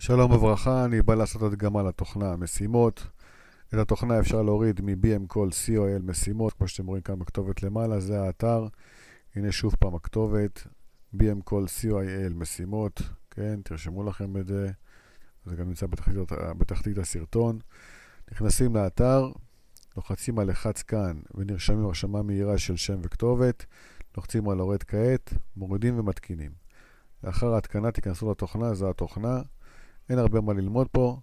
שלום וברכה, אני בא לעשות הדגמה לתוכנה משימות. את התוכנה אפשר להוריד מ-BM-Call COIL משימות, כמו שאתם רואים כאן בכתובת למעלה, זה האתר. הנה שוב פעם הכתובת, BM-Call COIL משימות, כן, תרשמו לכם את זה, זה גם נמצא בתחתית הסרטון. נכנסים לאתר, לוחצים על לחץ כאן ונרשמים הרשמה מהירה של שם וכתובת, לוחצים על הורד כעת, מורידים ומתקינים. לאחר ההתקנה תיכנסו לתוכנה, זה התוכנה. אין הרבה מה ללמוד פה.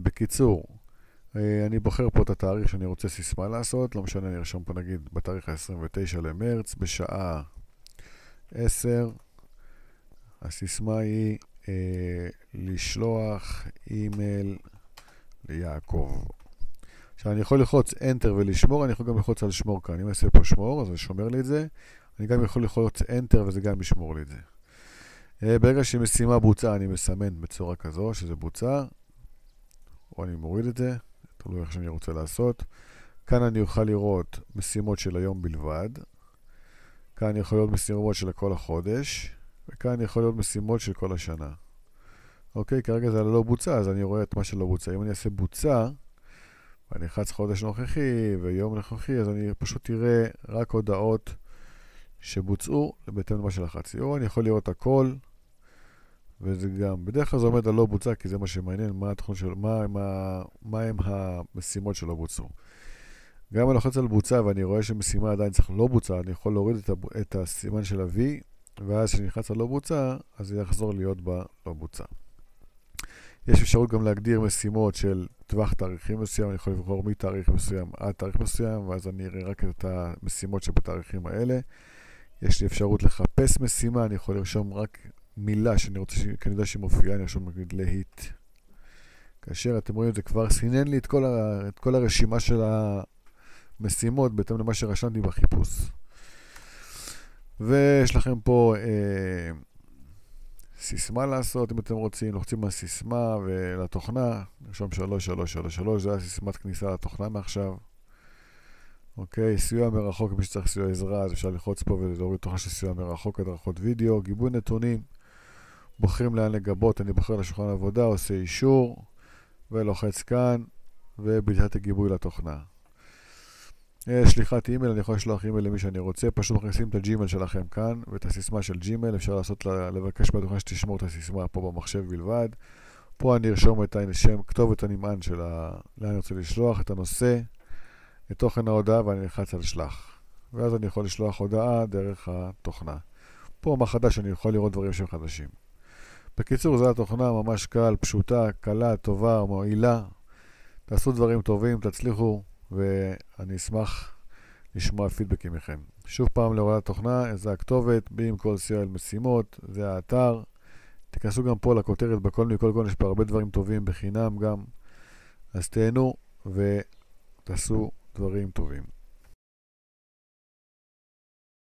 בקיצור, אני בוחר פה את התאריך שאני רוצה סיסמה לעשות, לא משנה, אני ארשום פה נגיד בתאריך ה-29 למרץ, בשעה 10. הסיסמה היא לשלוח אימייל ליעקב. עכשיו אני יכול ללחוץ Enter ולשמור, אני יכול גם ללחוץ על שמור כאן. אם אני אעשה פה שמור, אז זה שומר לי את זה. אני גם יכול ללחוץ Enter וזה גם ישמור לי את זה. ברגע שמשימה בוצעה, אני מסמן בצורה כזו שזה בוצע, או אני מוריד את זה, תלוי איך שאני רוצה לעשות. כאן אני אוכל לראות משימות של היום בלבד, כאן אני יכול לראות משימות של כל החודש, וכאן אני יכול לראות משימות של כל השנה. אוקיי, כרגע זה לא בוצע, אז אני רואה את מה שלא בוצע. אם אני אעשה בוצע, ואני אחץ חודש נוכחי ויום נוכחי, אז אני פשוט אראה רק הודעות שבוצעו בהתאם למה שלחצתי. או אני יכול לראות הכל, וזה גם, בדרך כלל זה עומד על לא בוצע, כי זה מה שמעניין, מה הם המשימות שלא בוצעו. גם אני לוחץ על בוצע ואני רואה שמשימה עדיין צריך לא בוצע, אני יכול להוריד את הסימן של ה-V, ואז כשאני נכנס על לא בוצע, אז זה יחזור להיות בלא בוצע. יש אפשרות גם להגדיר משימות של טווח תאריכים מסוים, אני יכול לבחור מתאריך מסוים עד תאריך מסוים, ואז אני אראה רק את המשימות שבתאריכים האלה. יש לי אפשרות לחפש משימה, אני יכול לרשום רק מילה שאני רוצה, כי אני יודע שהיא מופיעה, אני ארשום נגיד להיט. כאשר אתם רואים את זה כבר סינן לי את כל הרשימה של המשימות בהתאם למה שרשמתי בחיפוש. ויש לכם פה סיסמה לעשות, אם אתם רוצים, לוחצים על סיסמה ולתוכנה, נרשום 3333, זה הסיסמת כניסה לתוכנה מעכשיו. אוקיי, סיוע מרחוק, מי שצריך סיוע עזרה, אז אפשר ללחוץ פה ולהוריד תוכנה של סיוע מרחוק, הדרכות וידאו, גיבוי נתונים, בוחרים לאן לגבות, אני בוחר לשולחן עבודה, עושה אישור, ולוחץ כאן, ובלחת הגיבוי לתוכנה. שליחת אימייל, אני יכול לשלוח אימייל למי שאני רוצה, פשוט מכניסים את הג'ימייל שלכם כאן, ואת הסיסמה של ג'ימייל, אפשר לבקש מהתוכנה שתשמור את הסיסמה פה במחשב בלבד. פה אני ארשום את השם, כתובת הנמען של לאן אני רוצה לשלוח, את הנושא, את תוכן ההודעה, ואני נלחץ על שלח. ואז אני יכול לשלוח הודעה דרך התוכנה. פה מה חדש, אני יכול לראות דברים שהם חדשים. בקיצור, זו התוכנה ממש קל, פשוטה, קלה, טובה, מועילה. תעשו דברים טובים, תצליחו, ואני אשמח לשמוע פידבקים מכם. שוב פעם להורדת תוכנה, זה הכתובת, BM-Call COIL משימות, זה האתר. תיכנסו גם פה לכותרת, בכל מכל יש פה הרבה דברים טובים בחינם גם. אז תהנו ותעשו דברים טובים.